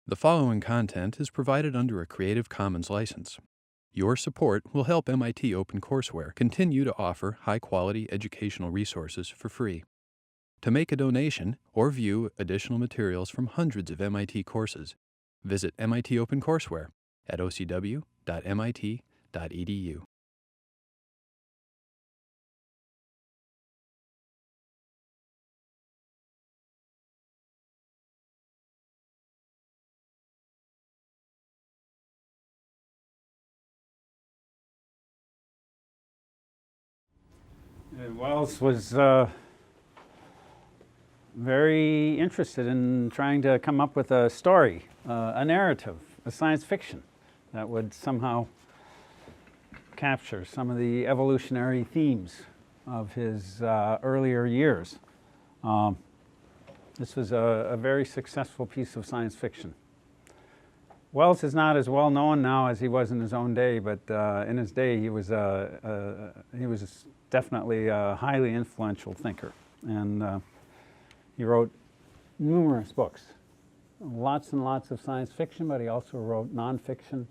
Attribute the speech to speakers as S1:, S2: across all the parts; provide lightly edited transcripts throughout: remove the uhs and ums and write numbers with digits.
S1: The following content is provided under a Creative Commons license. Your support will help MIT OpenCourseware continue to offer high-quality educational resources for free. To make a donation or view additional materials from hundreds of MIT courses, visit MIT OpenCourseware at ocw.mit.edu.
S2: Wells was very interested in trying to come up with a story, a narrative, a science fiction that would somehow capture some of the evolutionary themes of his earlier years. This was a very successful piece of science fiction. Wells is not as well known now as he was in his own day, but in his day he was definitely a highly influential thinker, and he wrote numerous books, lots and lots of science fiction, but he also wrote nonfiction,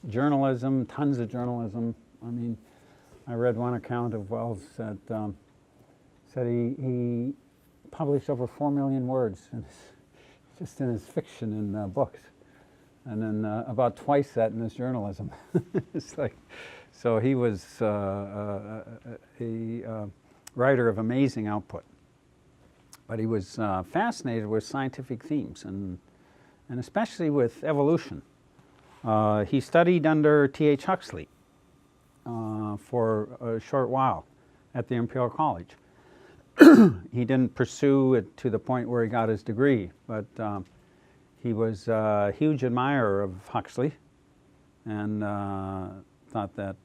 S2: journalism, tons of journalism. I mean, I read one account of Wells that said he published over 4 million words just in his fiction in books, and then about twice that in his journalism. It's like, so he was a writer of amazing output. But he was fascinated with scientific themes, and especially with evolution. He studied under T.H. Huxley for a short while at the Imperial College. He didn't pursue it to the point where he got his degree, but he was a huge admirer of Huxley, and thought that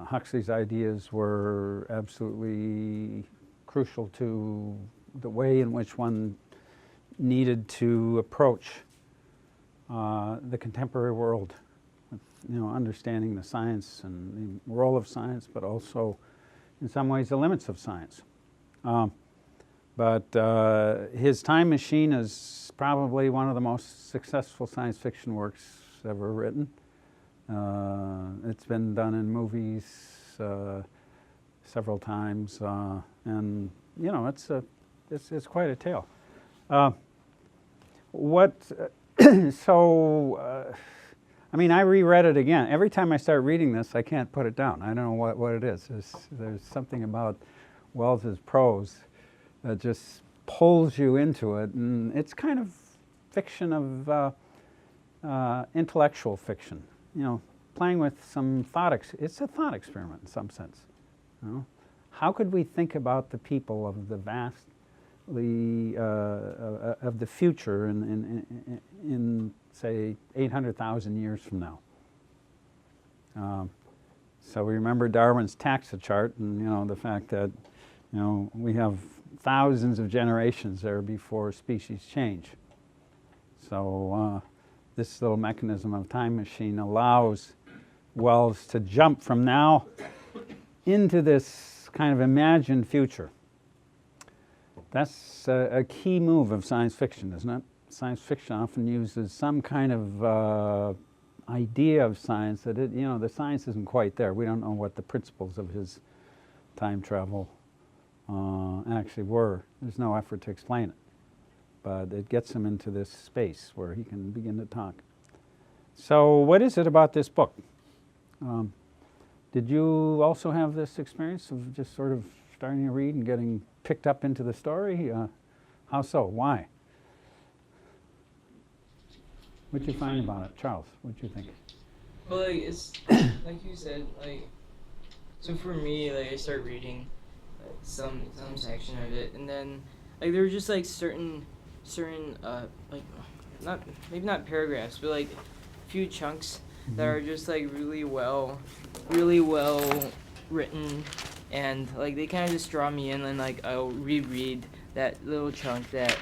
S2: Huxley's ideas were absolutely crucial to the way in which one needed to approach the contemporary world, with, understanding the science and the role of science, but also, in some ways, the limits of science. But his Time Machine is probably one of the most successful science fiction works ever written. It's been done in movies several times, and it's quite a tale. I mean, I reread it again. Every time I start reading this, I can't put it down. I don't know what it is. There's something about Wells's prose that just pulls you into it, and it's kind of fiction of intellectual fiction. Playing with some thought. It's a thought experiment in some sense. How could we think about the people of the vastly of the future in say 800,000 years from now? So we remember Darwin's taxa chart, and the fact that we have thousands of generations there before species change. So this little mechanism of Time Machine allows Wells to jump from now into this kind of imagined future. That's a key move of science fiction, isn't it? Science fiction often uses some kind of idea of science that the science isn't quite there. We don't know what the principles of his time travel actually were. There's no effort to explain it. But it gets him into this space where he can begin to talk. So what is it about this book? Did you also have this experience of just sort of starting to read and getting picked up into the story? How so? Why? What'd you find about it? Charles, what'd you think?
S3: Well, it's like you said, so for me, I started reading some section of it, and then there were just certain maybe not paragraphs, but few chunks that are just really well written, and they kind of just draw me in, and I'll reread that little chunk that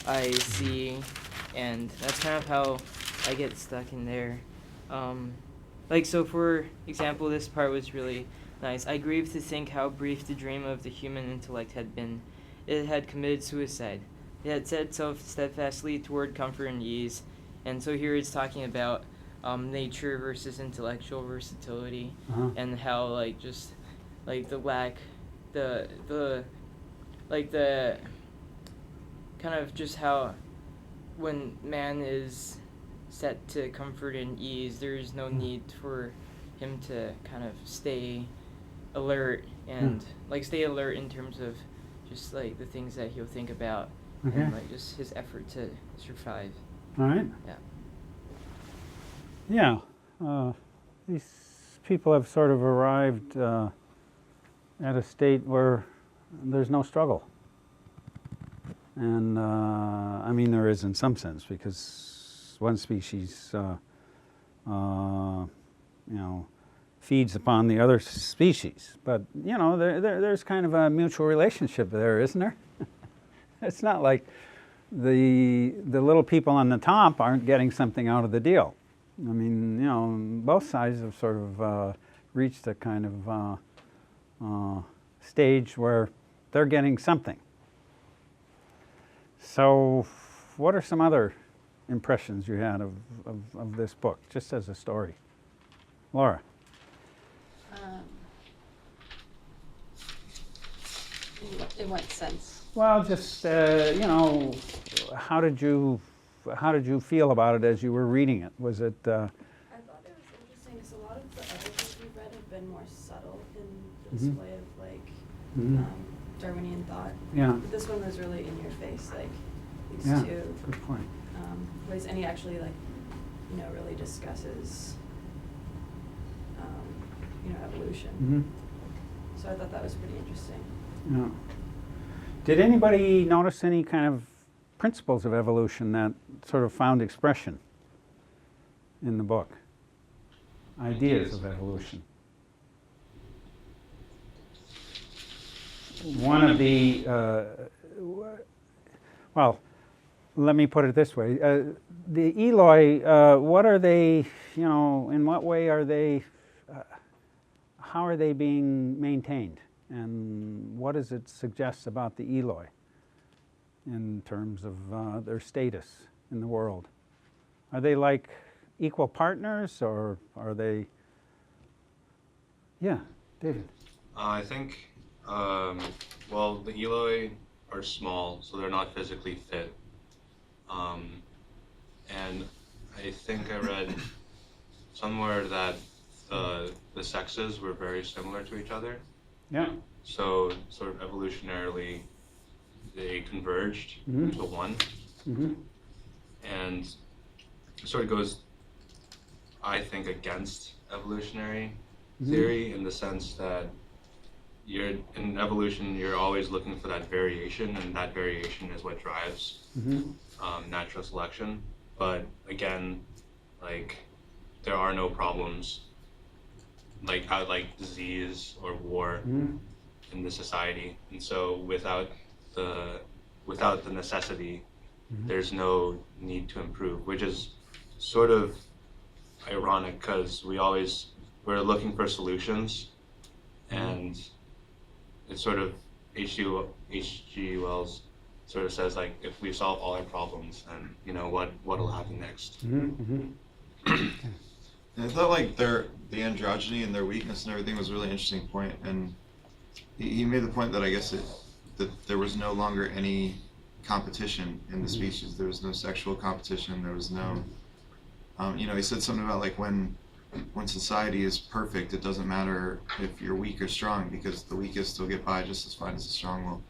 S3: I see, and that's kind of how I get stuck in there. So for example, this part was really nice. I grieve to think how brief the dream of the human intellect had been. It had committed suicide. that set itself steadfastly toward comfort and ease. And so here it's talking about nature versus intellectual versatility, and how like just like the lack, the like the kind of just how when man is set to comfort and ease, there is no need for him to kind of stay alert and like stay alert in terms of just like the things that he'll think about, and like just his effort to survive.
S2: All right.
S3: Yeah.
S2: Yeah. These people have sort of arrived at a state where there's no struggle. And I mean, there is in some sense, because one species, feeds upon the other species. But, there's kind of a mutual relationship there, isn't there? It's not like the little people on the top aren't getting something out of the deal. I mean, both sides have sort of reached a kind of stage where they're getting something. So what are some other impressions you had of this book, just as a story? Laura?
S4: In what sense?
S2: Well, just, how did you feel about it as you were reading it? Was it...
S4: I thought it was interesting because a lot of the other books we've read have been more subtle in this way of like Darwinian thought.
S2: Yeah.
S4: But this one was really in your face, like these two
S2: good point.
S4: ways, and he actually like, really discusses, evolution. So I thought that was pretty interesting.
S2: Yeah. Did anybody notice any kind of principles of evolution that sort of found expression in the book? Ideas of evolution. One of the, well, let me put it this way. The Eloi, what are they, in what way are they, how are they being maintained? And what does it suggest about the Eloi in terms of their status in the world? Are they like equal partners, or are they... Yeah, David.
S5: I think, well, the Eloi are small, so they're not physically fit. And I think I read somewhere that the sexes were very similar to each other.
S2: Yeah.
S5: So sort of evolutionarily, they converged into one. And it sort of goes, I think, against evolutionary theory, in the sense that in evolution, you're always looking for that variation, and that variation is what drives natural selection. But again, like, there are no problems like disease or war in the society, and so without the necessity, there's no need to improve, which is sort of ironic, because we're looking for solutions, and it's sort of H.G. Wells sort of says, like, if we solve all our problems, then what'll happen next.
S6: And I thought like the androgyny and their weakness and everything was a really interesting point, and he made the point that I guess that there was no longer any competition in the species. There was no sexual competition. There was no, he said something about like when society is perfect, it doesn't matter if you're weak or strong, because the weakest will get by just as fine as the strong will.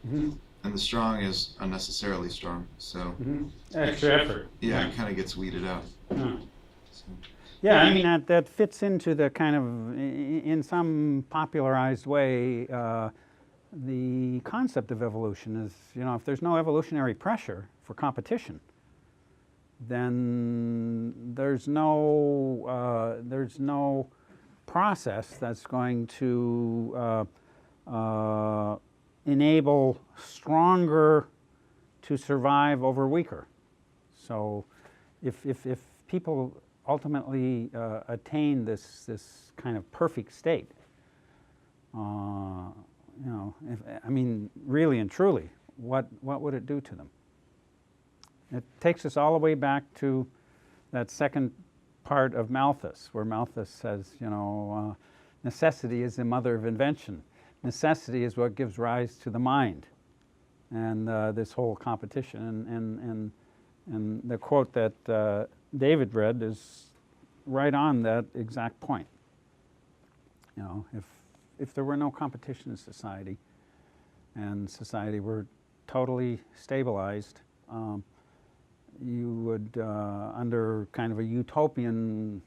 S6: And the strong is unnecessarily strong, so
S2: Extra effort.
S6: yeah, it kind of gets weeded out. So.
S2: Yeah, I mean, that fits into the kind of, in some popularized way, the concept of evolution is, if there's no evolutionary pressure for competition, then there's no process that's going to enable stronger to survive over weaker. So if people ultimately attain this kind of perfect state, really and truly, what would it do to them? It takes us all the way back to that second part of Malthus, where Malthus says, you know, necessity is the mother of invention. Necessity is what gives rise to the mind, and this whole competition. And the quote that David read is right on that exact point. You know, if there were no competition in society, and society were totally stabilized, you would, under kind of a utopian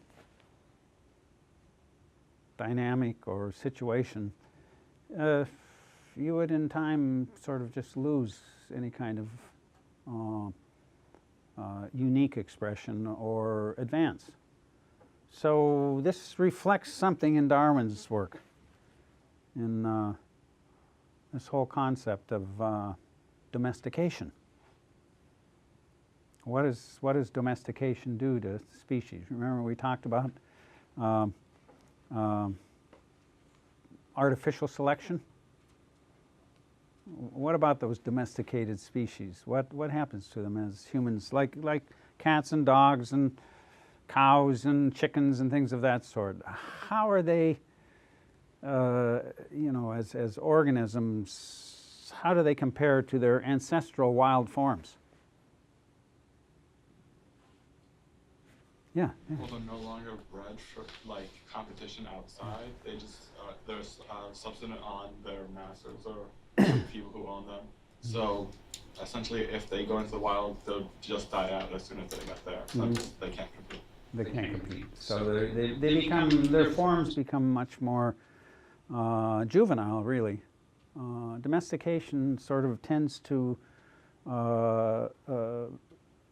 S2: dynamic or situation, you would in time sort of just lose any kind of unique expression or advance. So this reflects something in Darwin's work, in this whole concept of domestication. What does domestication do to species? Remember we talked about artificial selection? What about those domesticated species? What happens to them as humans, like cats and dogs and cows and chickens and things of that sort? How are they, you know, as organisms, how do they compare to their ancestral wild forms? Yeah.
S7: Well, they're no longer bred for like competition outside. They just they're subsistent on their masters or the people who own them. So essentially, if they go into the wild, they'll just die out as soon as they get there. So they can't compete.
S2: They can't compete. So they become, their forms become much more juvenile, really. Domestication sort of tends to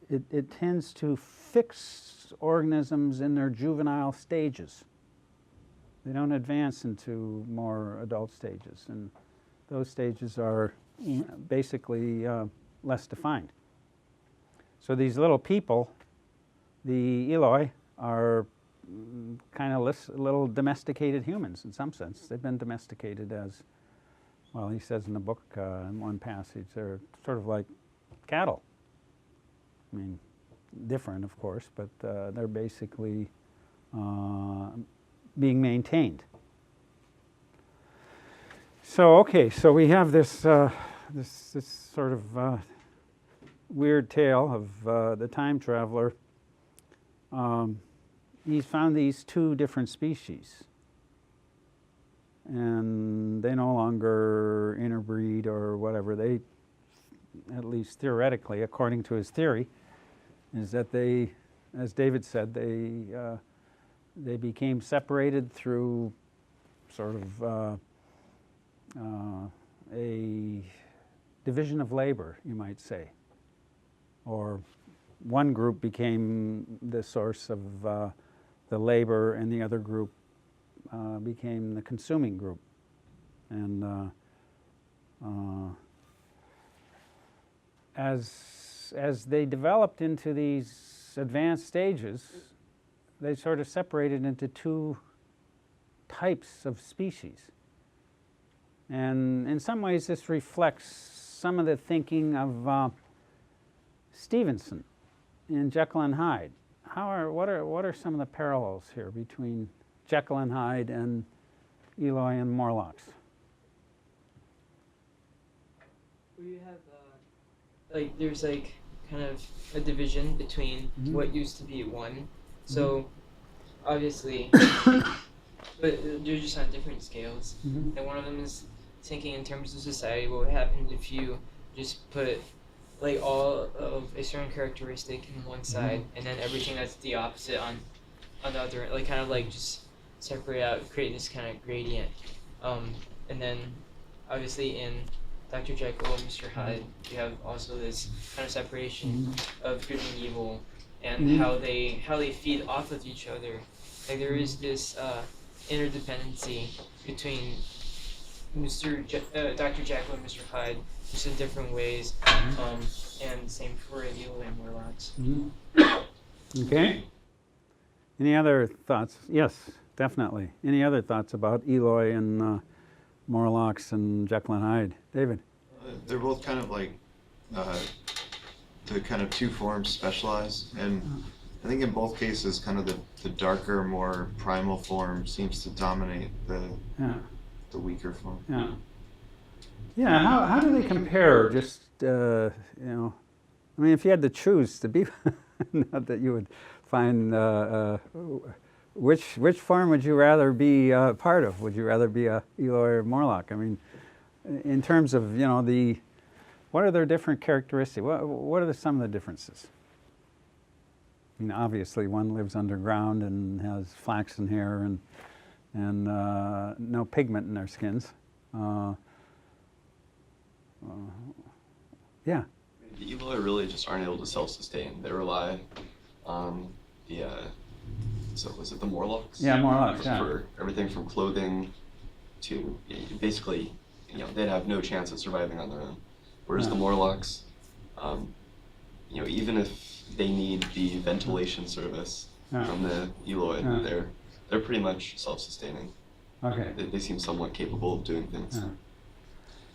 S2: it tends to fix organisms in their juvenile stages. They don't advance into more adult stages, and those stages are basically less defined. So these little people, the Eloi, are kind of little domesticated humans in some sense. They've been domesticated as, well, he says in the book in one passage, they're sort of like cattle. I mean, different, of course, but they're basically being maintained. So, okay, so we have this this sort of weird tale of the time traveler. He's found these two different species, and they no longer interbreed or whatever. They, at least theoretically, according to his theory, is that they, as David said, they became separated through sort of a division of labor, you might say. Or one group became the source of the labor, and the other group became the consuming group. And as they developed into these advanced stages, they sort of separated into two types of species. And in some ways this reflects some of the thinking of Stevenson in Jekyll and Hyde. What are some of the parallels here between Jekyll and Hyde and Eloi and Morlocks?
S3: We have like there's like kind of a division between what used to be one. So obviously, but they're just on different scales. And one of them is thinking in terms of society. What would happen if you just put like all of a certain characteristic in one side, and then everything that's the opposite on the other, like kind of like just separate out, create this kind of gradient. And then obviously in Dr. Jekyll and Mr. Hyde, you have also this kind of separation of good and evil, and how they feed off of each other. Like there is this interdependency between Dr. Jekyll and Mr. Hyde, just in different ways, and same for Eloi and Morlocks.
S2: Okay. Any other thoughts? Yes, definitely. Any other thoughts about Eloi and Morlocks and Jekyll and Hyde? David?
S6: They're both kind of like the kind of two forms specialize, and I think in both cases, kind of the darker, more primal form seems to dominate
S2: Yeah.
S6: the weaker form.
S2: Yeah. Yeah. How do they compare? Just you know, I mean, if you had to choose to be, not that you would find which form would you rather be part of? Would you rather be a Eloi or Morlock? I mean, in terms of what are their different characteristics? What are some of the differences? I mean, obviously, one lives underground and has flaxen hair and no pigment in their skins. Yeah.
S8: The Eloi really just aren't able to self-sustain. They rely on the, so was it the Morlocks?
S2: Yeah, Morlocks, yeah.
S8: For everything from clothing to, basically, they'd have no chance of surviving on their own. Whereas the Morlocks, even if they need the ventilation service from the Eloi, they're pretty much self-sustaining.
S2: Okay.
S8: They seem somewhat capable of doing things.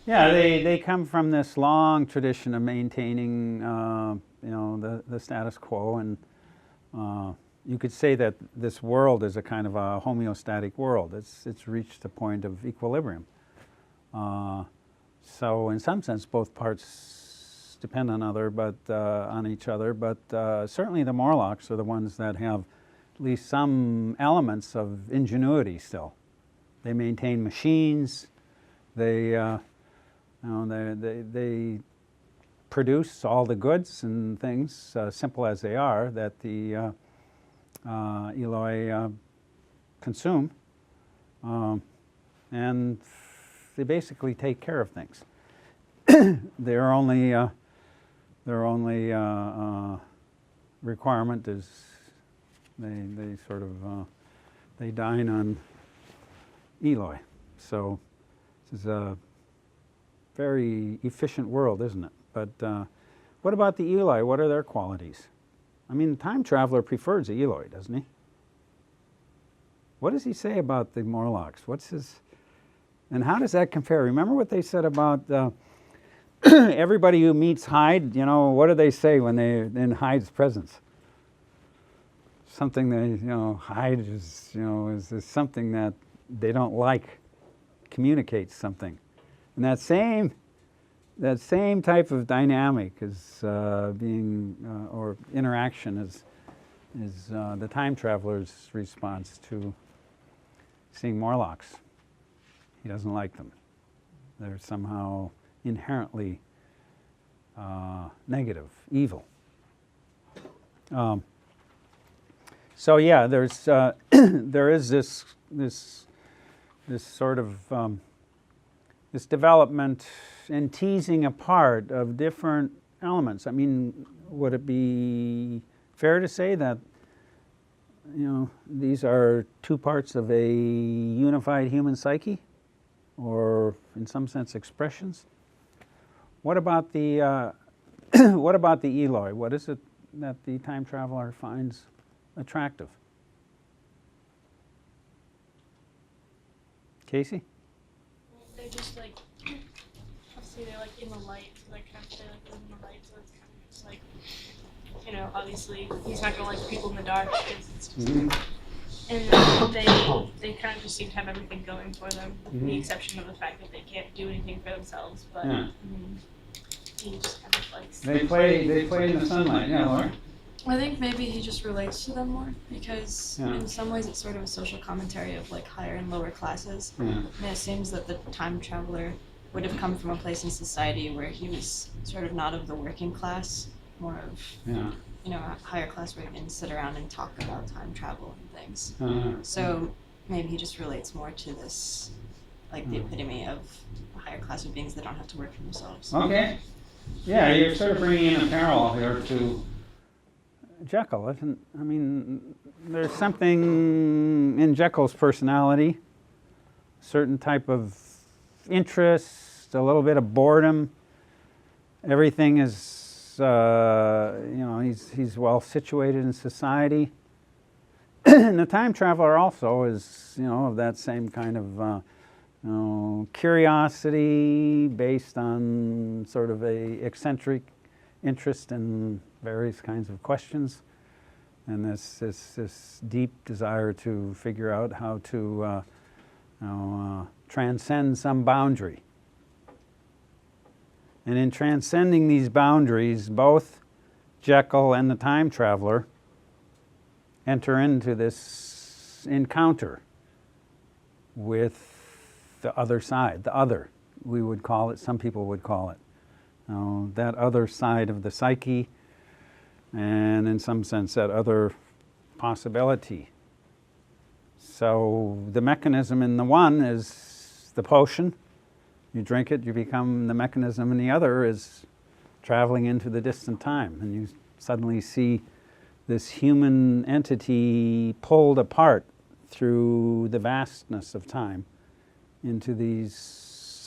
S2: Yeah, they come from this long tradition of maintaining, the status quo, and you could say that this world is a kind of a homeostatic world. It's reached a point of equilibrium. So in some sense, both parts depend on each other, but certainly the Morlocks are the ones that have at least some elements of ingenuity still. They maintain machines. They produce all the goods and things, simple as they are, that the Eloi consume, and they basically take care of things. Their only requirement is they sort of they dine on Eloi. So this is a very efficient world, isn't it? But what about the Eloi? What are their qualities? I mean, the time traveler prefers the Eloi, doesn't he? What does he say about the Morlocks? And how does that compare? Remember what they said about everybody who meets Hyde? What do they say when they're in Hyde's presence? Something that, Hyde is something that they don't like, communicates something. And that same type of dynamic is or interaction is the time traveler's response to seeing Morlocks. He doesn't like them. They're somehow inherently negative, evil. So yeah, there's there is this sort of this development and teasing apart of different elements. I mean, would it be fair to say that these are two parts of a unified human psyche, or in some sense expressions? What about the what about the Eloi? What is it that the time traveler finds attractive? Casey?
S9: They're just obviously they're in the light, so they're kind of in the light, so it's kind of just obviously he's not gonna like people in the dark, because it's just, and they kind of just seem to have everything going for them, with the exception of the fact that they can't do anything for themselves, but he just kind of likes.
S2: They play in the sunlight, yeah, Laura?
S4: I think maybe he just relates to them more, because in some ways it's sort of a social commentary of higher and lower classes. And it seems that the time traveler would have come from a place in society where he was sort of not of the working class, more of a higher class where he can sit around and talk about time travel and things. So maybe he just relates more to this, the epitome of a higher class of beings that don't have to work for themselves.
S2: Okay. Yeah, you're sort of bringing in a parallel here to Jekyll, isn't? I mean, there's something in Jekyll's personality, a certain type of interest, a little bit of boredom. Everything is, he's well situated in society. And the time traveler also is, of that same kind of, curiosity based on sort of a eccentric interest in various kinds of questions, and this deep desire to figure out how to transcend some boundary. And in transcending these boundaries, both Jekyll and the time traveler enter into this encounter with the other side, the other, we would call it, some people would call it. That other side of the psyche, and in some sense that other possibility. So the mechanism in the one is the potion. You drink it, you become the mechanism, and the other is traveling into the distant time, and you suddenly see this human entity pulled apart through the vastness of time into these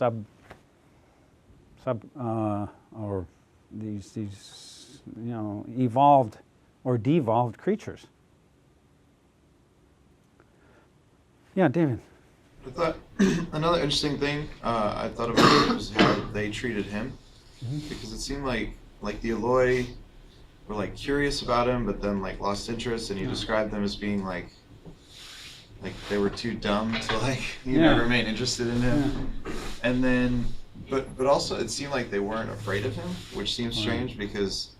S2: or these evolved or devolved creatures. Yeah, David.
S6: I thought another interesting thing I thought about was how they treated him, because it seemed like the Eloi were like curious about him, but then like lost interest, and you described them as being like they were too dumb to never remain interested in him, and then but also it seemed like they weren't afraid of him, which seems strange because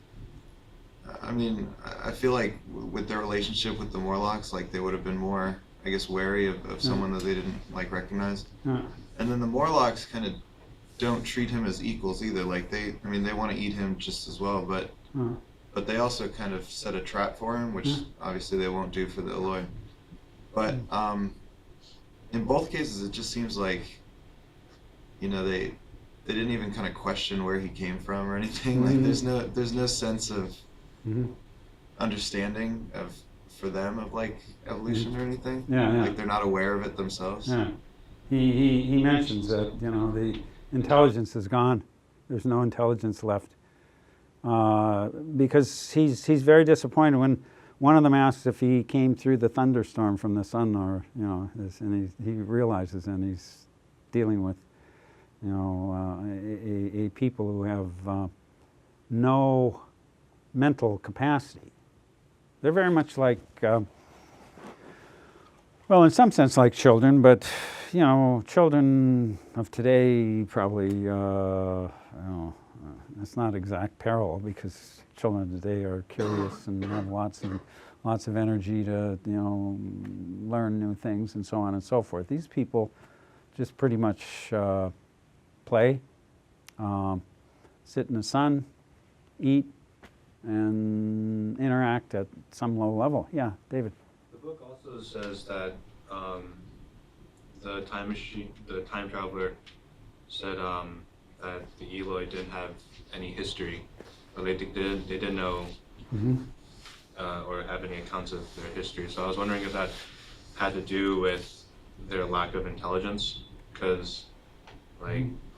S6: I mean I feel like with their relationship with the Morlocks, like they would have been more, I guess, wary of someone that they didn't recognize. And then the Morlocks kind of don't treat him as equals either. Like they want to eat him just as well, but they also kind of set a trap for him, which obviously they won't do for the Eloi. But in both cases, it just seems like they didn't even kind of question where he came from or anything. Like there's no sense of understanding for them of evolution or anything. Like they're not aware of it themselves.
S2: He mentions that the intelligence is gone. There's no intelligence left, because he's very disappointed when one of them asks if he came through the thunderstorm from the sun, or and he realizes, and he's dealing with a people who have no mental capacity. They're very much like, well, in some sense like children, but, children of today probably, that's not exact parallel, because children of today are curious and have lots of energy to, learn new things and so on and so forth. These people just pretty much play, sit in the sun, eat, and interact at some low level. Yeah, David.
S5: The book also says that the time traveler said that the Eloi didn't have any history, or they didn't know or have any accounts of their history. So I was wondering if that had to do with their lack of intelligence, because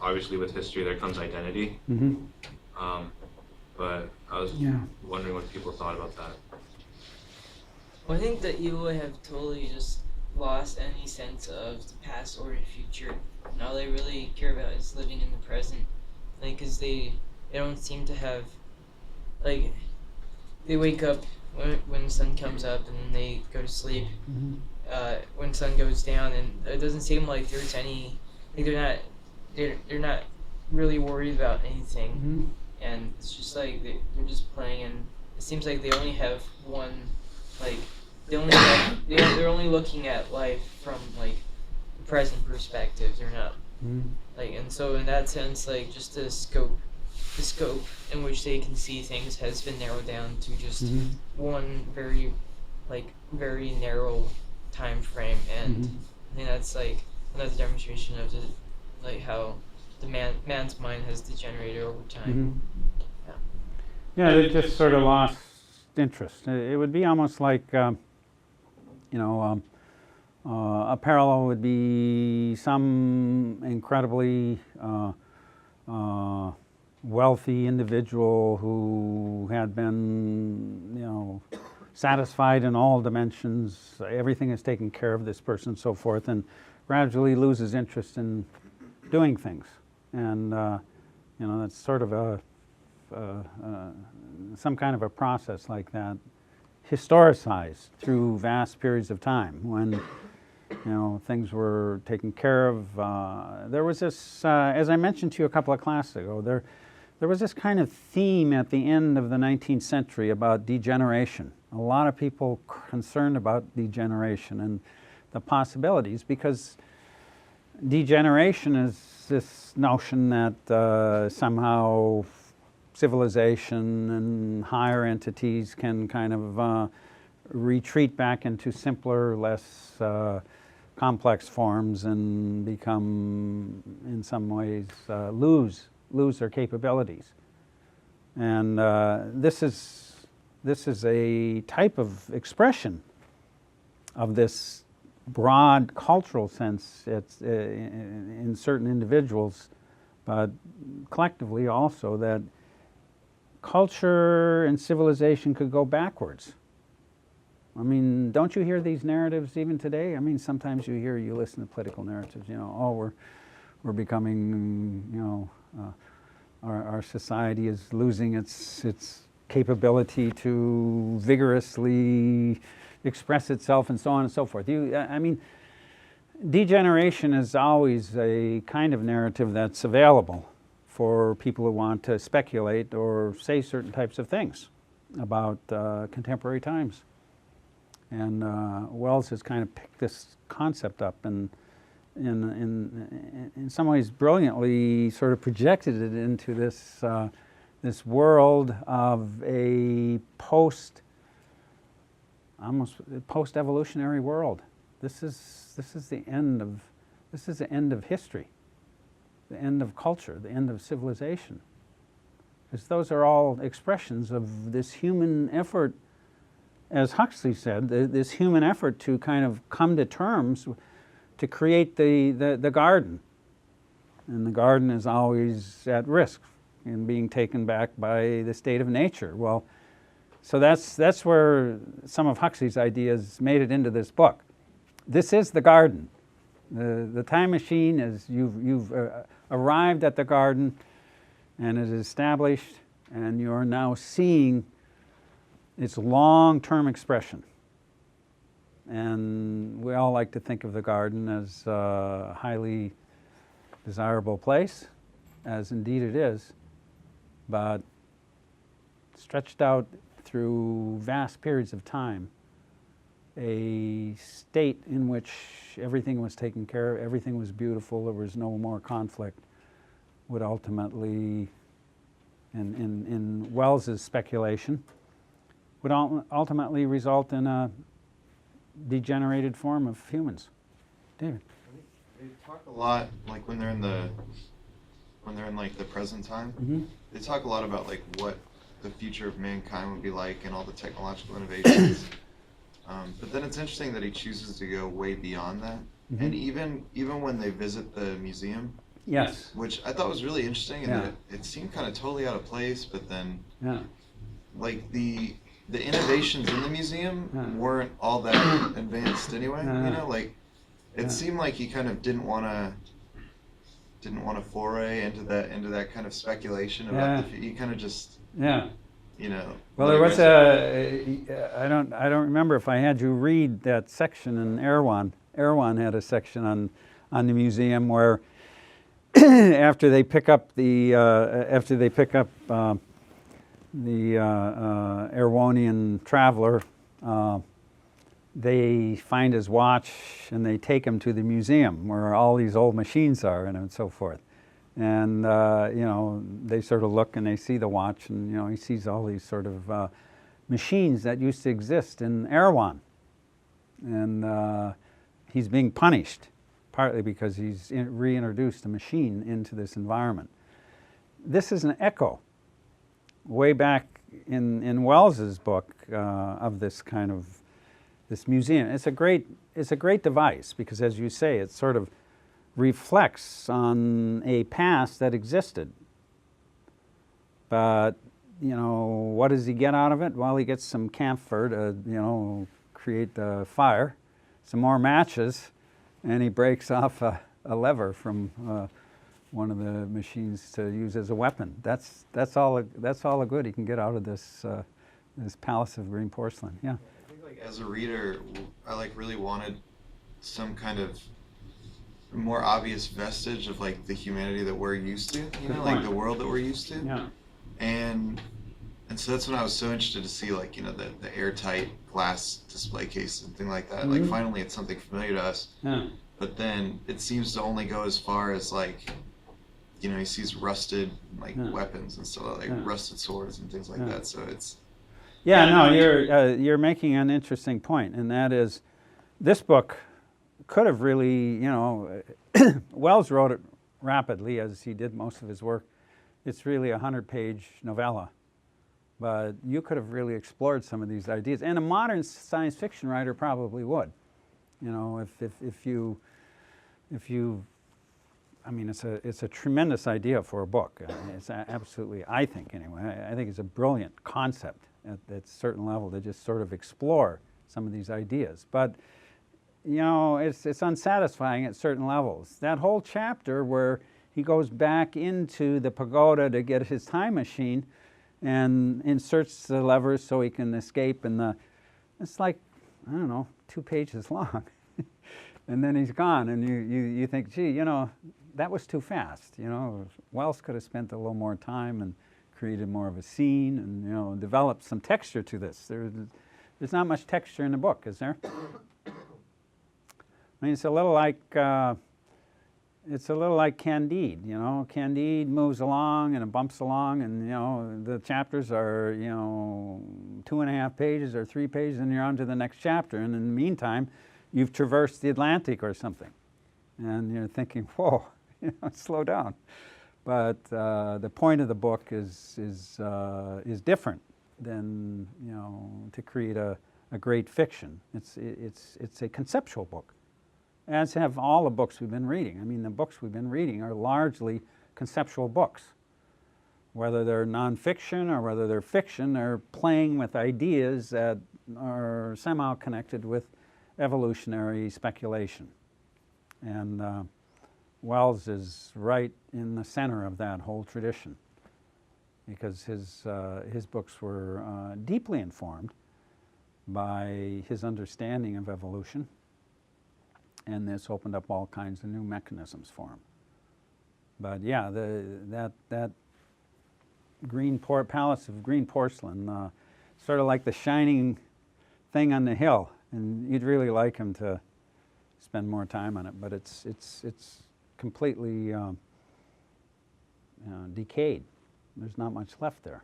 S5: obviously with history there comes identity. But I was wondering what people thought about that.
S3: Well, I think that Eloi have totally just lost any sense of the past or the future. And all they really care about is living in the present. Because they don't seem to have, they wake up when the sun comes up, and then they go to sleep when the sun goes down, and it doesn't seem like there's any, they're not really worried about anything. And it's just they're just playing, and it seems like they only have one, they're only looking at life from the present perspective. They're not and so in that sense, just the scope in which they can see things has been narrowed down to just one very very narrow time frame, and I think that's another demonstration of the how the man's mind has degenerated over time.
S2: Yeah, they just sort of lost interest. It would be almost like, a parallel would be some incredibly wealthy individual who had been, satisfied in all dimensions. Everything is taken care of, this person, and so forth, and gradually loses interest in doing things. And, that's sort of a some kind of a process like that historicized through vast periods of time when things were taken care of. There was this, as I mentioned to you a couple of classes ago, there was this kind of theme at the end of the 19th century about degeneration. A lot of people concerned about degeneration and the possibilities, because degeneration is this notion that somehow civilization and higher entities can kind of retreat back into simpler, less complex forms and become, in some ways, lose their capabilities. And this is a type of expression of this broad cultural sense. It's in certain individuals, but collectively also, that culture and civilization could go backwards. I mean, don't you hear these narratives even today? I mean, sometimes you listen to political narratives, oh, we're becoming, our society is losing its capability to vigorously express itself and so on and so forth. I mean, degeneration is always a kind of narrative that's available for people who want to speculate or say certain types of things about contemporary times. And Wells has kind of picked this concept up and in some ways brilliantly sort of projected it into this this world of a post-evolutionary world. This is the end of history, the end of culture, the end of civilization. Because those are all expressions of this human effort, as Huxley said, this human effort to kind of come to terms to create the garden. And the garden is always at risk in being taken back by the state of nature. Well, so that's where some of Huxley's ideas made it into this book. This is the garden. The time machine is, you've arrived at the garden, and it is established, and you are now seeing its long-term expression. And we all like to think of the garden as a highly desirable place, as indeed it is, but stretched out through vast periods of time, a state in which everything was taken care of, everything was beautiful, there was no more conflict, would ultimately, in Wells's speculation, would ultimately result in a degenerated form of humans. David.
S6: They talk a lot, like when they're in like the present time.
S2: Mm-hmm.
S6: They talk a lot about like what the future of mankind would be like and all the technological innovations. But then it's interesting that he chooses to go way beyond that.
S2: Mm-hmm.
S6: And even when they visit the museum,
S2: Yes.
S6: which I thought was really interesting, and
S2: Yeah.
S6: that it seemed kind of totally out of place. But then,
S2: Yeah.
S6: like the innovations in the museum
S2: Yeah.
S6: weren't all that advanced anyway.
S2: Yeah.
S6: Like it
S2: Yeah.
S6: seemed like he kind of didn't want to foray into that kind of speculation about
S2: Yeah.
S6: he kind of just
S2: Yeah. Well,
S6: like
S2: there was
S6: I
S2: I don't remember if I had you read that section in Erewhon. Erewhon had a section on the museum where after they pick up the Erewhonian traveler, they find his watch and they take him to the museum where all these old machines are and so forth. And they sort of look and they see the watch, and he sees all these sort of machines that used to exist in Erewhon, and he's being punished partly because he's reintroduced a machine into this environment. This is an echo way back in Wells's book of this kind of this museum. It's a great device because, as you say, it sort of reflects on a past that existed. But, what does he get out of it? Well, he gets some camphor to, create a fire, some more matches, and he breaks off a lever from one of the machines to use as a weapon. That's all the good he can get out of this this palace of green porcelain. Yeah.
S6: I think like as a reader, I like really wanted some kind of more obvious vestige of like the humanity that we're used to, you know, like the world that we're used to.
S2: Yeah.
S6: And so that's when I was so interested to see like, you know, the airtight glass display case and thing like that. Like finally it's something familiar to us.
S2: Yeah.
S6: But then it seems to only go as far as like, you know, he sees rusted like weapons and stuff, like rusted swords and things like that. So it's
S2: you're making an interesting point, and that is, this book could have really, you know, Wells wrote it rapidly as he did most of his work. It's really a 100-page novella, but you could have really explored some of these ideas, and a modern science fiction writer probably would. You know, if you, I mean, it's a tremendous idea for a book. I mean, it's absolutely, I think anyway, I think it's a brilliant concept at a certain level to just sort of explore some of these ideas. But you know, it's unsatisfying at certain levels. That whole chapter where he goes back into the pagoda to get his time machine and inserts the levers so he can escape, and it's like, I don't know, 2 pages long. And then he's gone, and you think, gee, you know, that was too fast. You know, Wells could have spent a little more time and created more of a scene and, you know, developed some texture to this. There's not much texture in the book, is there? I mean, it's a little like Candide. You know, Candide moves along and it bumps along, and you know the chapters are 2.5 pages or 3 pages, and you're on to the next chapter. And in the meantime, you've traversed the Atlantic or something, and you're thinking, whoa, you know, slow down. But the point of the book is different than, you know, to create a great fiction. It's a conceptual book, as have all the books we've been reading. I mean, the books we've been reading are largely conceptual books. Whether they're nonfiction or whether they're fiction, they're playing with ideas that are somehow connected with evolutionary speculation. And Wells is right in the center of that whole tradition, because his books were deeply informed by his understanding of evolution, and this opened up all kinds of new mechanisms for him. But yeah, that palace of green porcelain, sort of like the shining thing on the hill, and you'd really like him to spend more time on it, but it's completely decayed. There's not much left there,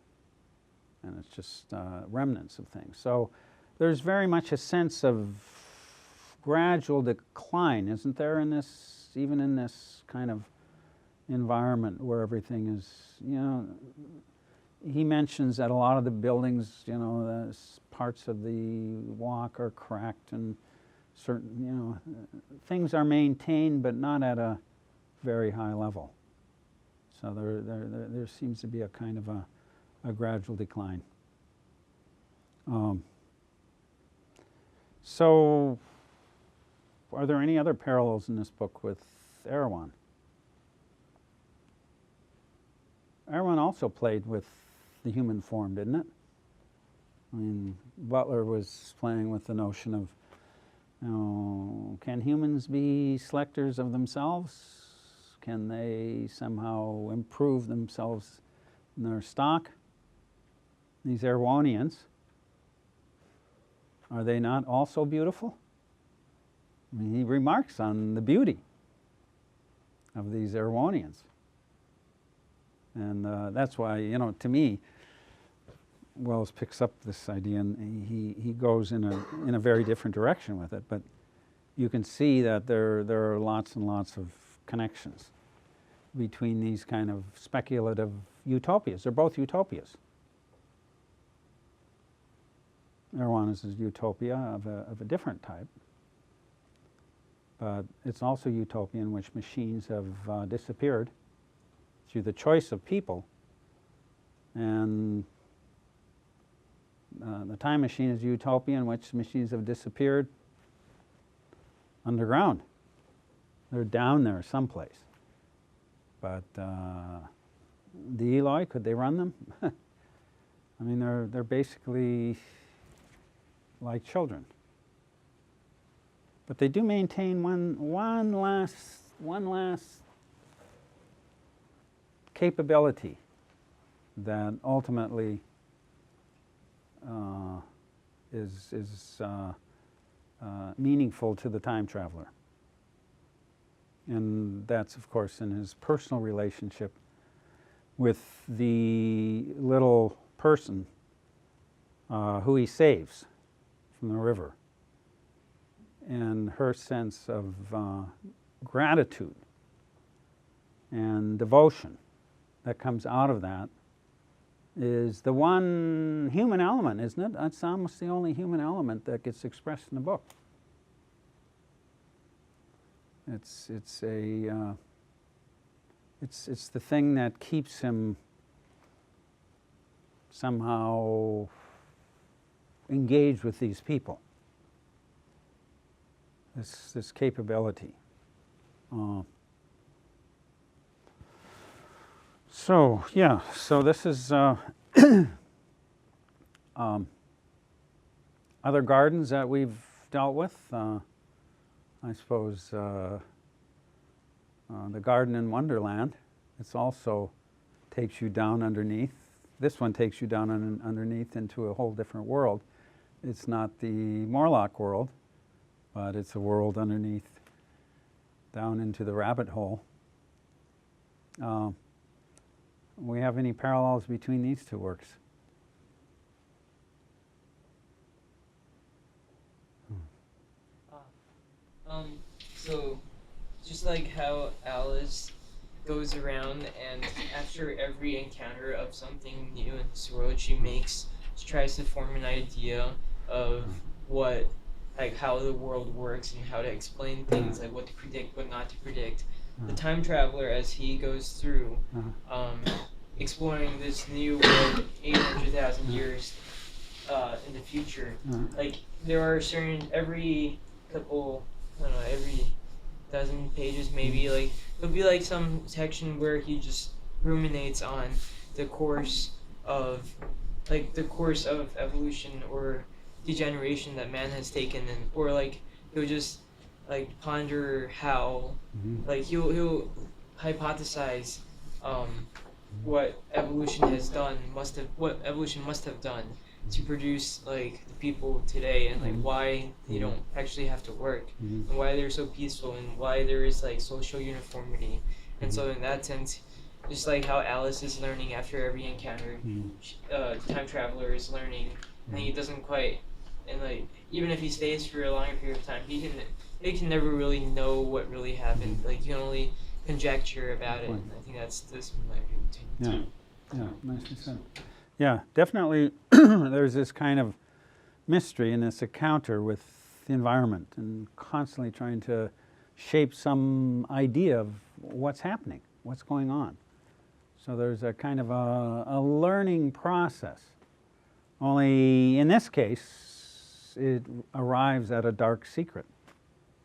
S2: and it's just remnants of things. So there's very much a sense of gradual decline, isn't there, in this, even in this kind of environment where everything is, you know, he mentions that a lot of the buildings, you know, the parts of the walk are cracked, and certain, you know, things are maintained but not at a very high level. So there seems to be a kind of a gradual decline. So are there any other parallels in this book with Erewhon? Erewhon also played with the human form, didn't it? I mean, Butler was playing with the notion of, you know, can humans be selectors of themselves? Can they somehow improve themselves in their stock? These Erewhonians, are they not also beautiful? I mean, he remarks on the beauty of these Erewhonians. And that's why, you know, to me, Wells picks up this idea, and he goes in a very different direction with it. But you can see that there are lots and lots of connections between these kind of speculative utopias. They're both utopias. Erewhon is a utopia of a different type, but it's also a utopia in which machines have disappeared through the choice of people, and the time machine is a utopia in which machines have disappeared underground. They're down there someplace. But the Eloi, could they run them? I mean, they're basically like children. But they do maintain one last capability that ultimately is meaningful to the time traveler. And that's, of course, in his personal relationship with the little person who he saves from the river, and her sense of gratitude and devotion that comes out of that is the one human element, isn't it? That's almost the only human element that gets expressed in the book. It's the thing that keeps him somehow engaged with these people. This capability. So this is other gardens that we've dealt with. I suppose the garden in Wonderland. It's also takes you down underneath. This one takes you down underneath into a whole different world. It's not the Morlock world, but it's a world underneath, down into the rabbit hole. We have any parallels between these two works?
S3: So, just like how Alice goes around and after every encounter of something new in this world, she tries to form an idea of how the world works and how to explain things, like what to predict, what not to predict. The time traveler, as he goes through, exploring this new world 800,000 years in the future, like there are every dozen pages maybe, like there'll be like some section where he just ruminates on the course of evolution or degeneration that man has taken, or like he'll just like ponder how like he'll hypothesize what evolution must have done to produce like the people today, and like why they don't actually have to work, and why they're so peaceful, and why there is like social uniformity. And so in that sense, just like how Alice is learning after every encounter, time traveler is learning, and he doesn't quite, and like even if he stays for a longer period of time, he can never really know what really happened. Like you can only conjecture about it. And I think that's the similarity between the two.
S2: Yeah, nicely said. Yeah, definitely there's this kind of mystery in this encounter with the environment and constantly trying to shape some idea of what's happening, what's going on. So there's a kind of a learning process. Only in this case, it arrives at a dark secret.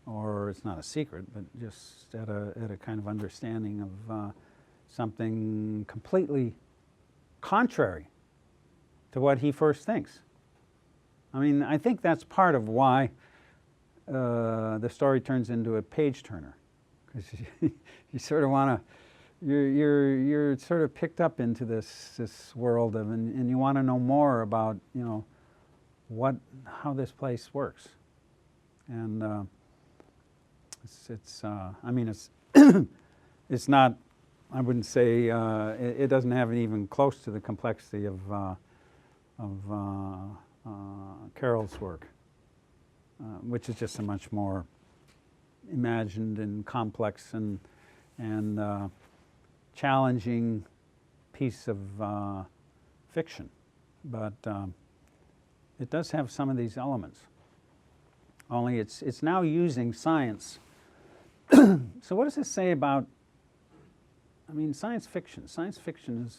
S2: Or it's not a secret, but just at a kind of understanding of something completely contrary to what he first thinks. I mean, I think that's part of why the story turns into a page turner, because you sort of want to, you're sort of picked up into this world of, and you want to know more about, how this place works, and it's not. I wouldn't say it doesn't have even close to the complexity of Carroll's work, which is just a much more imagined and complex and challenging piece of fiction. But it does have some of these elements. Only it's now using science. So what does this say about, science fiction? Science fiction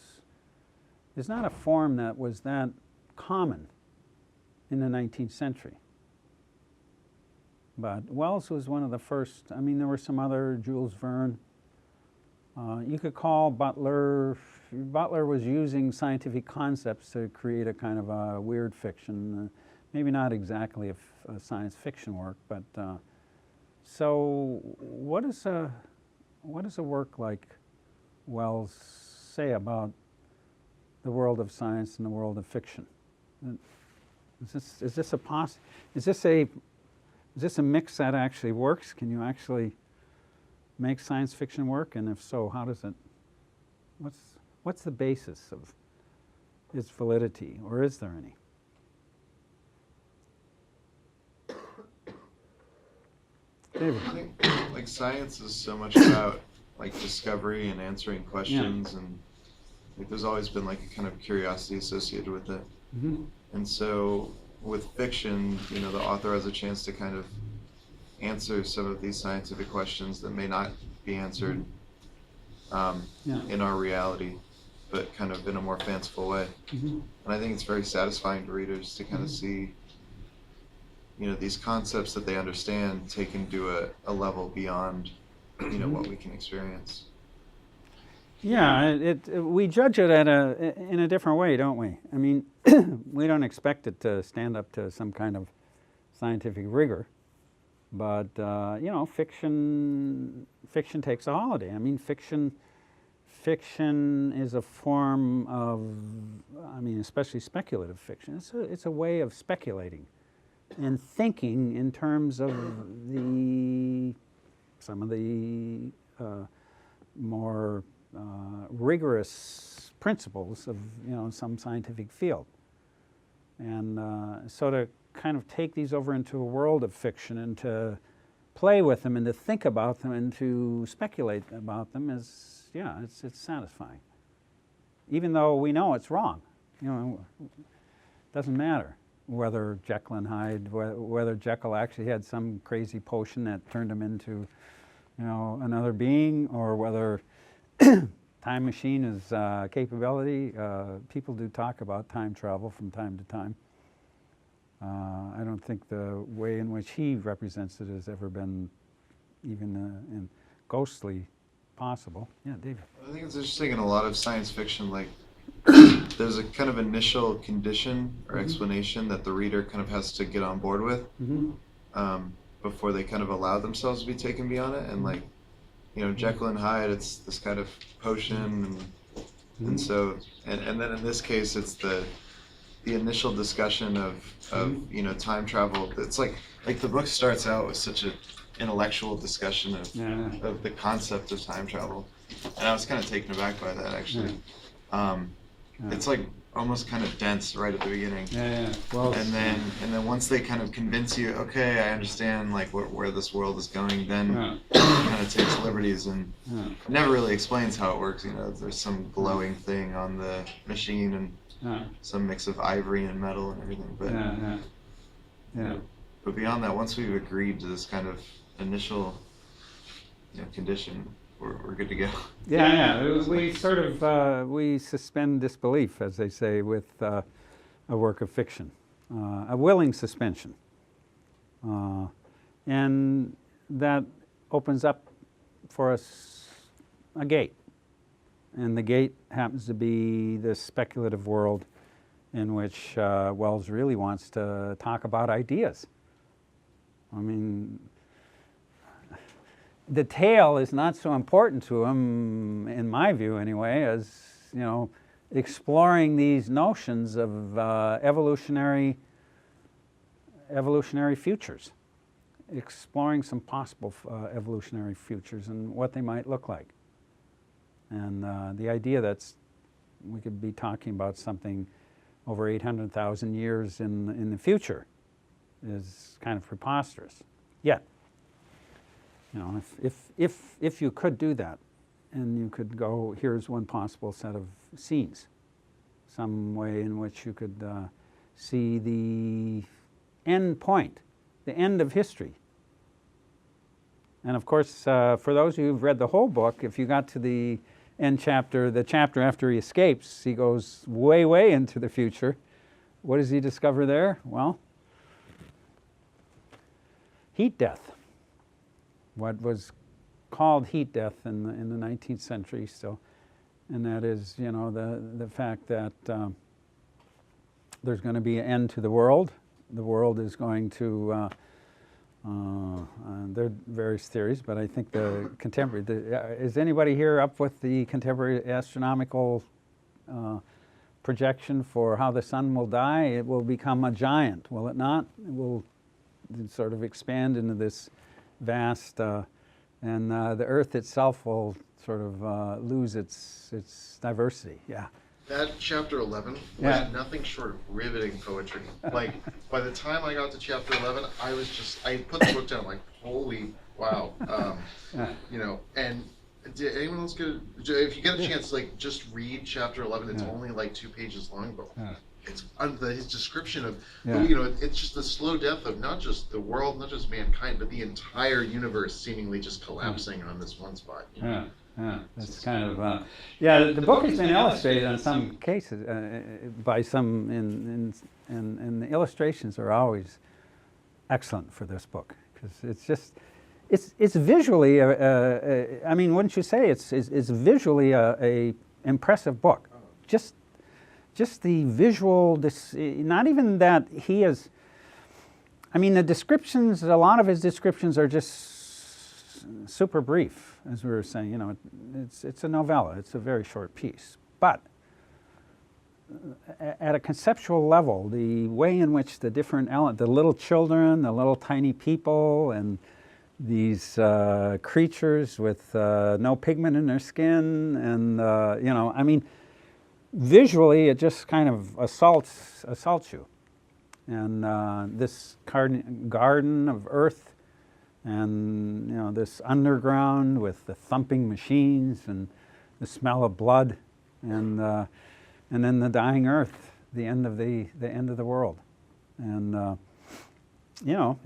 S2: is not a form that was that common in the 19th century. But Wells was one of the first. There were some other, Jules Verne, You could call Butler was using scientific concepts to create a kind of a weird fiction, maybe not exactly a science fiction work, but so what does a work like Wells say about the world of science and the world of fiction? Is this a mix that actually works? Can you actually make science fiction work? And if so, how does it? What's the basis of its validity, or is there any? David.
S6: I think like science is so much about like discovery and answering questions, and like there's always been like a kind of curiosity associated with it.
S2: Mm-hmm.
S6: And so with fiction, you know, the author has a chance to kind of answer some of these scientific questions that may not be answered in our reality, but kind of in a more fanciful way.
S2: Mm-hmm.
S6: And I think it's very satisfying to readers to kind of see, you know, these concepts that they understand taken to a level beyond, you know, what we can experience.
S2: Yeah, we judge it in a different way, don't we? I mean, we don't expect it to stand up to some kind of scientific rigor, but you know, fiction takes a holiday. I mean, fiction is a form of, I mean, especially speculative fiction. It's a way of speculating and thinking in terms of some of the more rigorous principles of, you know, some scientific field. And so to kind of take these over into a world of fiction and to play with them and to think about them and to speculate about them is, yeah, it's satisfying. Even though we know it's wrong, you know, it doesn't matter whether Jekyll and Hyde, whether Jekyll actually had some crazy potion that turned him into, you know, another being, or whether time machine is capability. People do talk about time travel from time to time. I don't think the way in which he represents it has ever been even in ghostly possible. Yeah, David.
S6: I think it's interesting in a lot of science fiction, like there's a kind of initial condition or explanation that the reader kind of has to get on board with before they kind of allow themselves to be taken beyond it. And like, you know, Jekyll and Hyde, it's this kind of potion, and so and then in this case, it's the initial discussion of you know, time travel. It's like the book starts out with such an intellectual discussion of the concept of time travel, and I was kind of taken aback by that actually. It's like almost kind of dense right at the beginning.
S2: Well,
S6: and then once they kind of convince you, okay, I understand like where this world is going, then it kind of takes liberties and never really explains how it works. You know, there's some glowing thing on the machine and some mix of ivory and metal and everything. But but beyond that, once we've agreed to this kind of initial, you know, condition, we're good to go.
S2: We sort of we suspend disbelief, as they say, with a work of fiction, a willing suspension, and that opens up for us a gate, and the gate happens to be this speculative world in which Wells really wants to talk about ideas. I mean, the tale is not so important to him, in my view anyway, as, you know, exploring these notions of evolutionary futures, exploring some possible evolutionary futures and what they might look like. And the idea that we could be talking about something over 800,000 years in the future is kind of preposterous. Yet, you know, if you could do that, and you could go, here's one possible set of scenes, some way in which you could see the end point, the end of history. And of course, for those of you who've read the whole book, if you got to the end chapter, the chapter after he escapes, he goes way, way into the future. What does he discover there? Well, heat death. What was called heat death in the 19th century still, and that is, you know, the fact that there's going to be an end to the world. The world is going to there are various theories, but I think the contemporary, is anybody here up with the contemporary astronomical projection for how the sun will die? It will become a giant, will it not? It will sort of expand into this vast, and the Earth itself will sort of lose its diversity. Yeah.
S10: That chapter 11 was
S2: Yeah.
S10: nothing short of riveting poetry. Like, by the time I got to chapter 11, I put the book down, like, holy wow. You know, and did anyone else if you get a chance, like, just read chapter 11. It's only like 2 pages long, but it's his description of, you know, it's just the slow death of not just the world, not just mankind, but the entire universe seemingly just collapsing on this one spot. You know?
S2: Yeah, that's kind of the book has been illustrated in some cases by some, and the illustrations are always excellent for this book, because it's just it's visually I mean, wouldn't you say it's visually a impressive book? Just the visual, not even that he is. I mean, the descriptions, a lot of his descriptions are just super brief, as we were saying. You know, it's a novella. It's a very short piece. But at a conceptual level, the way in which the different the little children, the little tiny people, and these creatures with no pigment in their skin, and you know, I mean, visually it just kind of assaults you. And this garden of Earth, and you know, this underground with the thumping machines and the smell of blood, and then the dying Earth, the end of the world, and you know,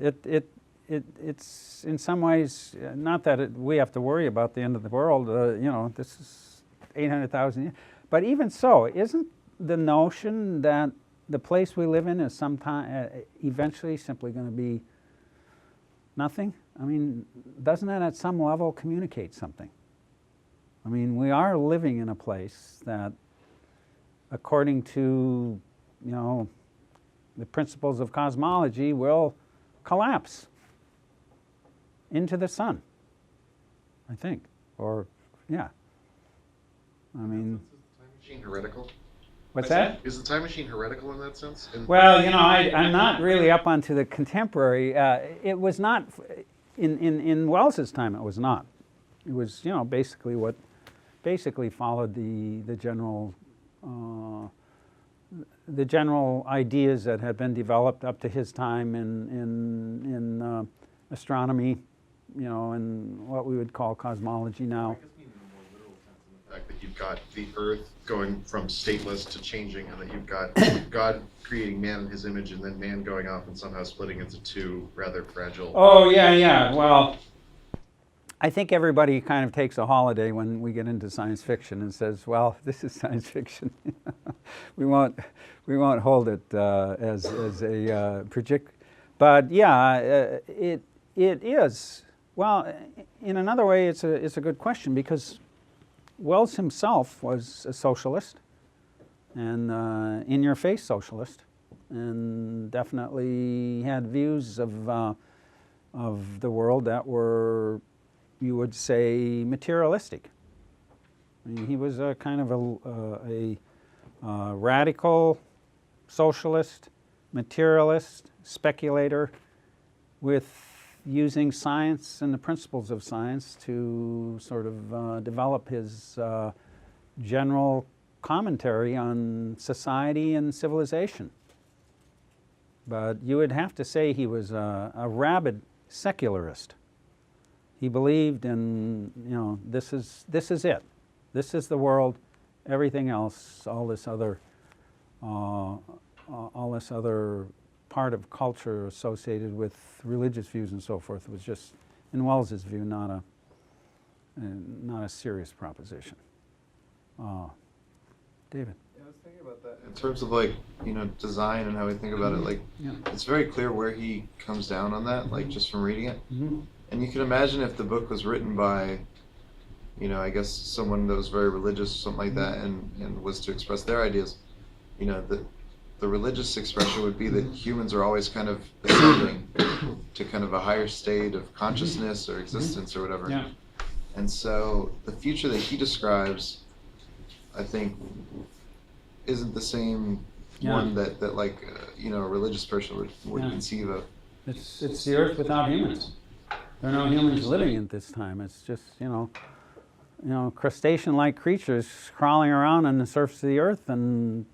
S2: it's in some ways not that we have to worry about the end of the world. You know, this is 800,000 years, but even so, isn't the notion that the place we live in is sometime eventually simply going to be nothing? I mean, doesn't that at some level communicate something? I mean, we are living in a place that, according to, you know, the principles of cosmology, will collapse into the sun, I think. Or, yeah. I mean...
S10: Is the time machine heretical?
S2: What's that?
S10: Is the time machine heretical in that sense?
S2: Well, you know, I'm not really up onto the contemporary. It was not, in Wells's time, it was not. It was, you know, basically followed the general ideas that had been developed up to his time in astronomy, you know, and what we would call cosmology now.
S10: The fact that you've got the Earth going from stateless to changing, and that you've got God creating man in his image, and then man going off and somehow splitting into two rather fragile...
S2: Oh, yeah. Well, I think everybody kind of takes a holiday when we get into science fiction and says, well, this is science fiction. we won't hold it as a project. But yeah, it is. Well, in another way, it's a good question, because Wells himself was a socialist, and in-your-face socialist, and definitely had views of the world that were, you would say, materialistic. I mean, he was a kind of a radical socialist, materialist, speculator, with using science and the principles of science to sort of develop his general commentary on society and civilization. But you would have to say he was a rabid secularist. He believed in, you know, this is it. This is the world. Everything else, all this other part of culture associated with religious views and so forth, was just, in Wells's view, not a serious proposition. David.
S6: Yeah, I was thinking about that in terms of, like, you know, design and how we think about it. Like,
S2: Yeah.
S6: it's very clear where he comes down on that, like, just from reading it.
S2: Mm-hmm.
S6: And you can imagine if the book was written by, I guess someone that was very religious or something like that, and was to express their ideas, the religious expression would be that humans are always kind of ascending to kind of a higher state of consciousness or existence or whatever.
S2: Yeah.
S6: And so the future that he describes, I think, isn't the same one that a religious person would conceive of.
S2: It's the Earth without humans. There are no humans living at this time. It's just, crustacean-like creatures crawling around on the surface of the Earth, and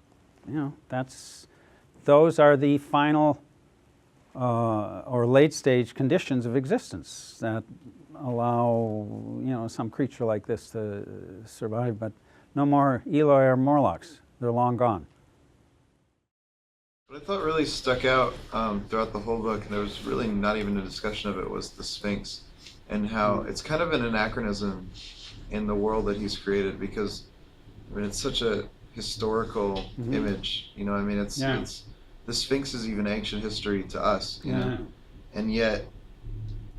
S2: those are the final or late-stage conditions of existence that allow some creature like this to survive. But no more Eloi or Morlocks. They're long gone.
S6: What I thought really stuck out throughout the whole book, and there was really not even a discussion of it, was the Sphinx, and how it's kind of an anachronism in the world that he's created, because it's such a historical image. It's the Sphinx is even ancient history to us, and yet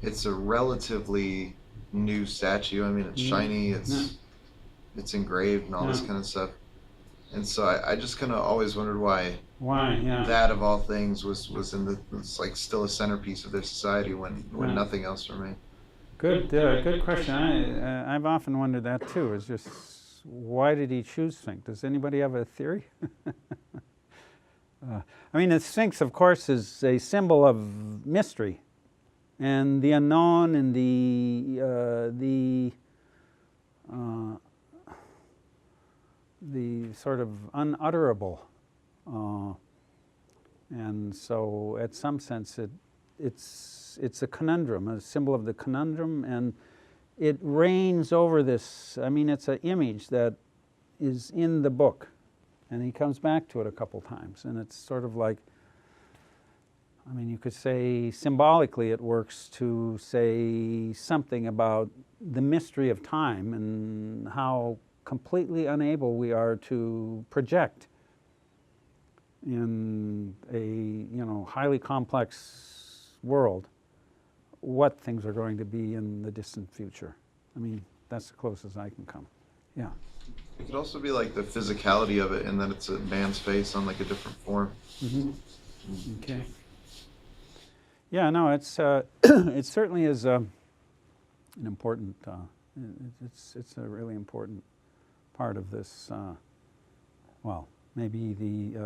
S6: it's a relatively new statue. It's shiny, it's engraved and all this kind of stuff. And so I just kind of always wondered why that of all things was it's like still a centerpiece of their society when nothing else remained.
S2: Good question. I've often wondered that too. Is just why did he choose Sphinx? Does anybody have a theory? The Sphinx, of course, is a symbol of mystery, and the unknown, and the sort of unutterable, and so, at some sense, it's a conundrum, a symbol of the conundrum, and it reigns over this. It's an image that is in the book, and he comes back to it a couple times, and it's sort of like, you could say symbolically it works to say something about the mystery of time and how completely unable we are to project in a highly complex world what things are going to be in the distant future. That's the closest I can come. Yeah.
S6: It could also be like the physicality of it, and that it's a man's face on like a different form.
S2: Okay. Yeah, no, it's it certainly is an important. It's a really important part of this. Maybe the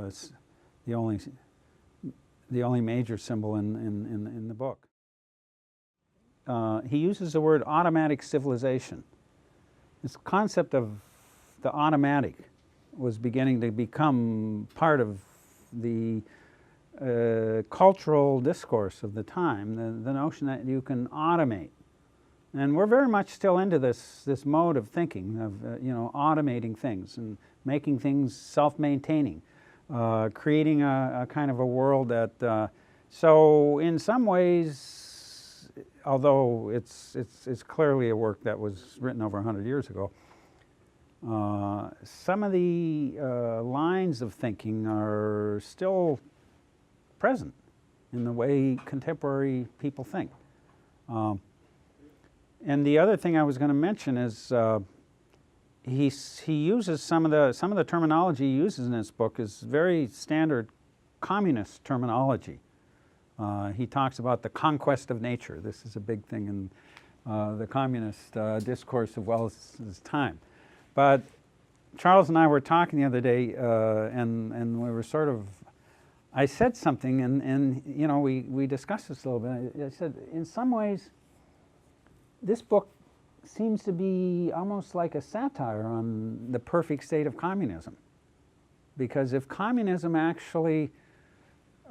S2: only major symbol in the book. He uses the word automatic civilization. This concept of the automatic was beginning to become part of the cultural discourse of the time, the notion that you can automate. And we're very much still into this mode of thinking, of automating things and making things self-maintaining, creating a kind of a world that, so in some ways, although it's clearly a work that was written over 100 years ago, some of the lines of thinking are still present in the way contemporary people think. And the other thing I was going to mention is he uses some of the terminology he uses in this book is very standard communist terminology. He talks about the conquest of nature. This is a big thing in the communist discourse of Wells's time. But Charles and I were talking the other day, and we were sort of, I said something, and we discussed this a little bit. I said, in some ways, this book seems to be almost like a satire on the perfect state of communism. Because if communism actually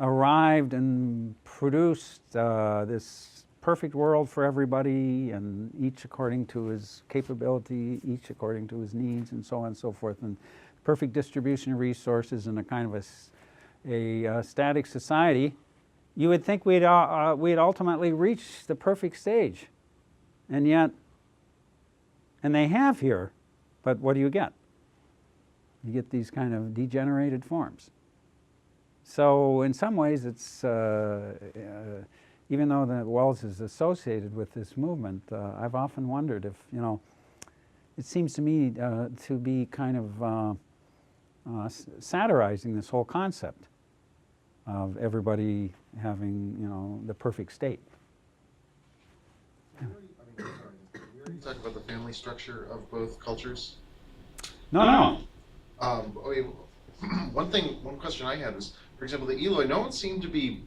S2: arrived and produced this perfect world for everybody, and each according to his capability, each according to his needs, and so on and so forth, and perfect distribution of resources in a kind of a static society, you would think we'd ultimately reach the perfect stage. And yet, and they have here, but what do you get? You get these kind of degenerated forms. So in some ways it's even though that Wells is associated with this movement, I've often wondered if, it seems to me to be kind of satirizing this whole concept of everybody having, the perfect state.
S10: We already talked about the family structure of both cultures.
S2: No.
S10: Okay, one question I had was, for example, the Eloi. No one seemed to be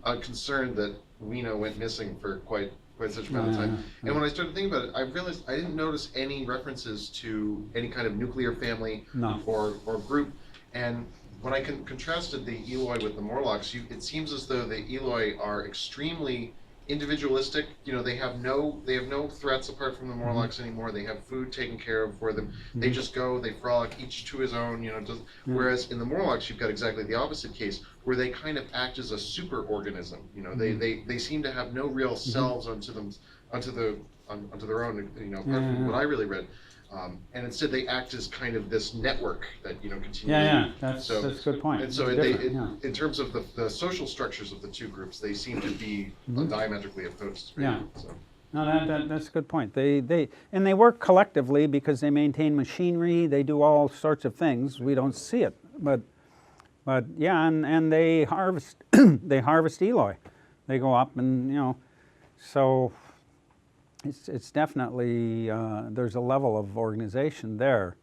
S10: concerned that Wino went missing for quite such a amount of time. And when I started thinking about it, I realized I didn't notice any references to any kind of nuclear family or group. And when I contrasted the Eloi with the Morlocks, it seems as though the Eloi are extremely individualistic. They have no threats apart from the Morlocks anymore. They have food taken care of for them. They just go, they frolic, each to his own. Whereas in the Morlocks, you've got exactly the opposite case, where they kind of act as a super organism. They seem to have no real selves unto their own. Apart from what I really read. And instead, they act as kind of this network that continues.
S2: That's a good point.
S10: And so, in terms of the social structures of the two groups, they seem to be diametrically opposed. Really.
S2: Yeah.
S10: So.
S2: No, that's a good point. They work collectively because they maintain machinery. They do all sorts of things. We don't see it, but yeah, and they harvest they harvest Eloi. They go up and so. It's definitely, there's a level of organization there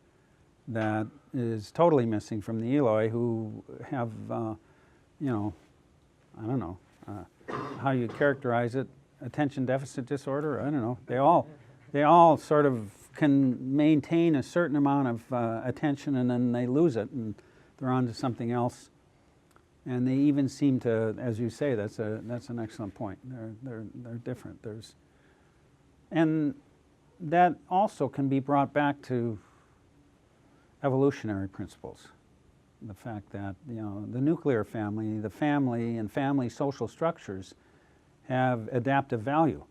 S2: that is totally missing from the Eloi, who have, I don't know how you characterize it, attention deficit disorder, I don't know. They all sort of can maintain a certain amount of attention, and then they lose it and they're on to something else. And they even seem to, as you say, that's an excellent point. They're different. And that also can be brought back to evolutionary principles. The fact that, the nuclear family, the family and family social structures have adaptive value.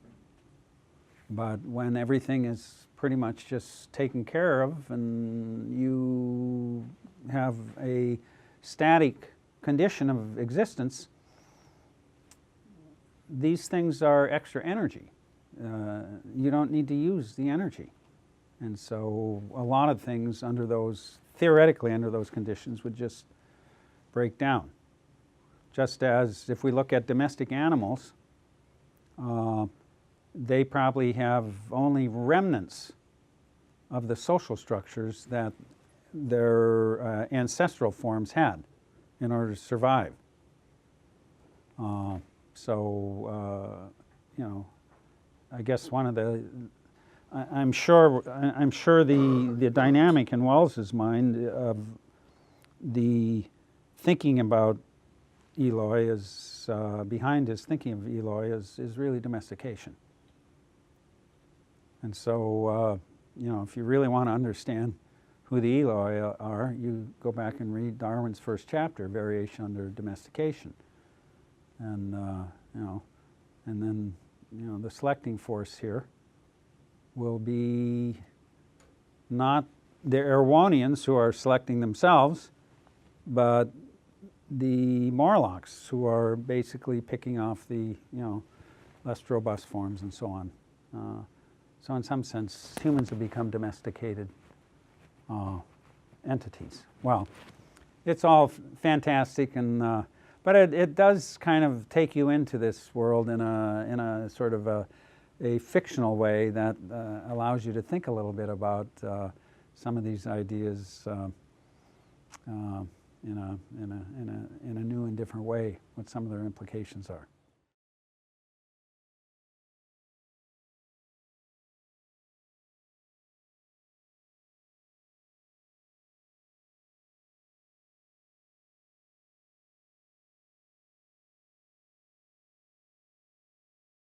S2: But when everything is pretty much just taken care of and you have a static condition of existence, these things are extra energy. You don't need to use the energy. And so a lot of things theoretically under those conditions would just break down. Just as if we look at domestic animals, they probably have only remnants of the social structures that their ancestral forms had in order to survive. I guess one of I'm sure the dynamic in Wells's mind of the thinking about Eloi is behind his thinking of Eloi is really domestication. And so if you really want to understand who the Eloi are, you go back and read Darwin's first chapter, Variation Under Domestication, and and then. The selecting force here will be not the Erewhonians who are selecting themselves, but the Morlocks who are basically picking off the less robust forms and so on. So in some sense, humans have become domesticated entities. Well, it's all fantastic and. But it does kind of take you into this world in a sort of a fictional way that allows you to think a little bit about some of these ideas in a new and different way, what some of their implications are.